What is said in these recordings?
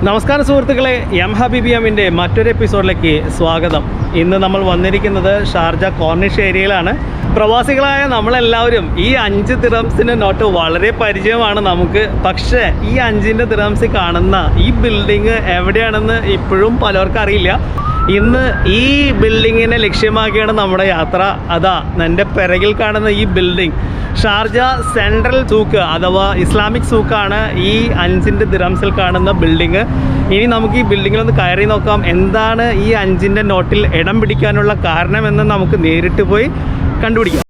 നമസ്കാരം സുഹൃത്തുക്കളെ, എം ഹബീബിയമിൻ്റെ മറ്റൊരു എപ്പിസോഡിലേക്ക് സ്വാഗതം. ഇന്ന് നമ്മൾ വന്നിരിക്കുന്നത് ഷാർജ കോർണിഷ് ഏരിയയിലാണ്. പ്രവാസികളായ നമ്മളെല്ലാവരും ഈ 5 ദിർഹംസിൻ്റെ നോട്ട് വളരെ പരിചയമാണ് നമുക്ക്. പക്ഷേ ഈ 5 ദിർഹംസിൽ കാണുന്ന ഈ ബിൽഡിങ് എവിടെയാണെന്ന് ഇപ്പോഴും പലർക്കും അറിയില്ല. ഇന്ന് ഈ ബിൽഡിങ്ങിനെ ലക്ഷ്യമാക്കിയാണ് നമ്മുടെ യാത്ര. അതാ എൻ്റെ പിറകിൽ കാണുന്ന ഈ ബിൽഡിംഗ് ഷാർജ സെൻട്രൽ സൂക്ക് അഥവാ ഇസ്ലാമിക് സൂക്കാണ്. ഈ 5 ദിർഹംസിൽ കാണുന്ന ബിൽഡിങ്. ഇനി നമുക്ക് ഈ ബിൽഡിങ്ങിലൊന്ന് കയറി നോക്കാം. എന്താണ് ഈ 5 നോട്ടിൽ ഇടം പിടിക്കാനുള്ള കാരണമെന്ന് നമുക്ക് നേരിട്ട് പോയി കണ്ടുപിടിക്കാം.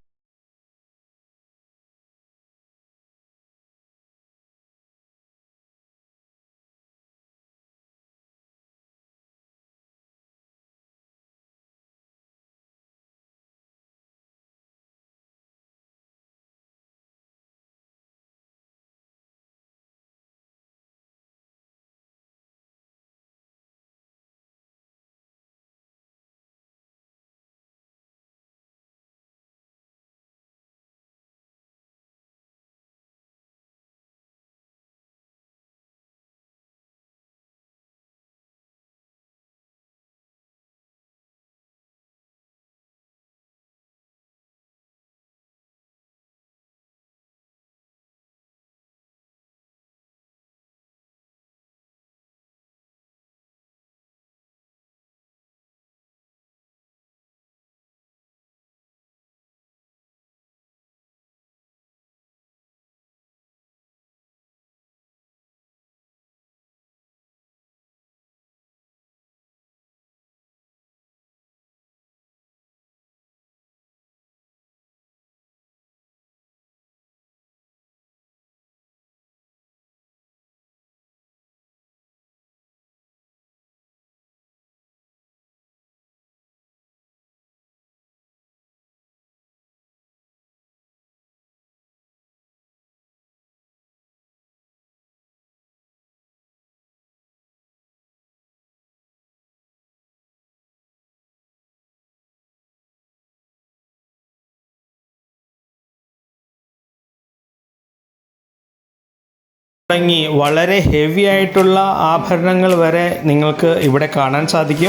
തുടങ്ങി വളരെ ഹെവി ആയിട്ടുള്ള ആഭരണങ്ങൾ വരെ നിങ്ങൾക്ക് ഇവിടെ കാണാൻ സാധിക്കും.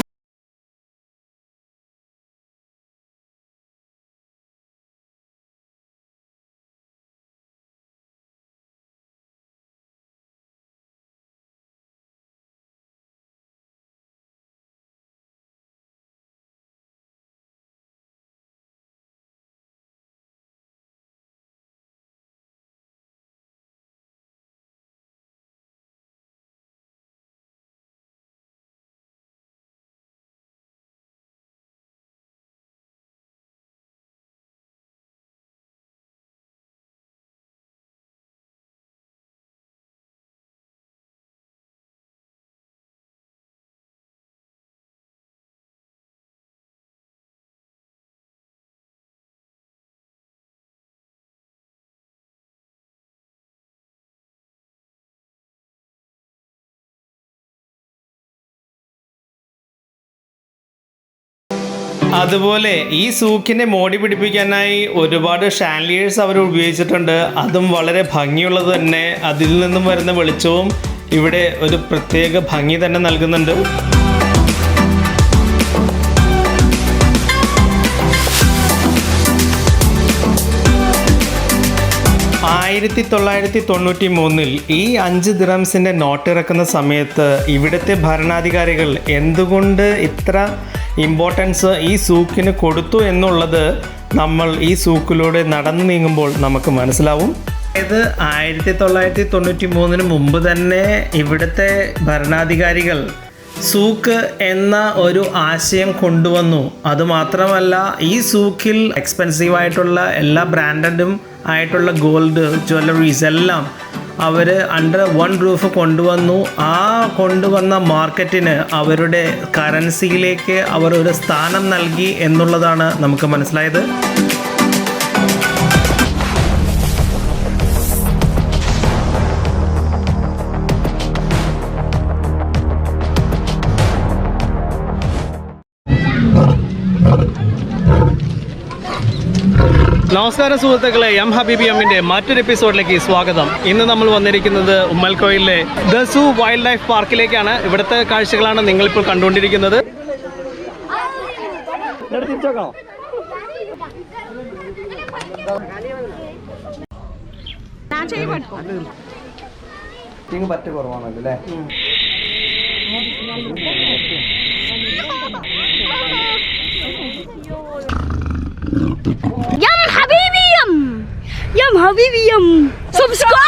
അതുപോലെ ഈ സൂക്കിനെ മോടി പിടിപ്പിക്കാനായി ഒരുപാട് ഷാൻലിയേഴ്സ് അവർ ഉപയോഗിച്ചിട്ടുണ്ട്. അതും വളരെ ഭംഗിയുള്ളത് തന്നെ. അതിൽ നിന്നും വരുന്ന വെളിച്ചവും ഇവിടെ ഒരു പ്രത്യേക ഭംഗി തന്നെ നൽകുന്നുണ്ട്. 1993 ഈ 5 ദിർഹംസിൻ്റെ നോട്ട് ഇറക്കുന്ന സമയത്ത് ഇവിടുത്തെ ഭരണാധികാരികൾ എന്തുകൊണ്ട് ഇത്ര ഇമ്പോർട്ടൻസ് ഈ സൂക്കിന് കൊടുത്തു എന്നുള്ളത് നമ്മൾ ഈ സൂക്കിലൂടെ നടന്നു നീങ്ങുമ്പോൾ നമുക്ക് മനസ്സിലാവും. അതായത് 1993 മുമ്പ് തന്നെ ഇവിടുത്തെ ഭരണാധികാരികൾ സൂക്ക് എന്ന ഒരു ആശയം കൊണ്ടുവന്നു. അതുമാത്രമല്ല, ഈ സൂക്കിൽ എക്സ്പെൻസീവായിട്ടുള്ള എല്ലാ ബ്രാൻഡഡും ആയിട്ടുള്ള ഗോൾഡ് ജ്വല്ലറീസ് എല്ലാം അവർ അണ്ടർ വൺ റൂഫ് കൊണ്ടുവന്നു. ആ കൊണ്ടുവന്ന മാർക്കറ്റിന് അവരുടെ കറൻസിയിലേക്ക് അവർ ഒരു സ്ഥാനം നൽകി എന്നുള്ളതാണ് നമുക്ക് മനസ്സിലായത്. നമസ്കാരം സുഹൃത്തുക്കളെ, എം ഹബീബി എമ്മിന്റെ മറ്റൊരു എപ്പിസോഡിലേക്ക് സ്വാഗതം. ഇന്ന് നമ്മൾ വന്നിരിക്കുന്നത് ഉമ്മൽക്കോയിലെ ദ സൂ വൈൽഡ് ലൈഫ് പാർക്കിലേക്കാണ്. ഇവിടുത്തെ കാഴ്ചകളാണ് നിങ്ങളിപ്പോൾ കണ്ടുകൊണ്ടിരിക്കുന്നത്. പറ്റ കുറവാണല്ലോ അല്ലേ? Yum Habibi Yum! Yum Habibi Yum! Subscribe!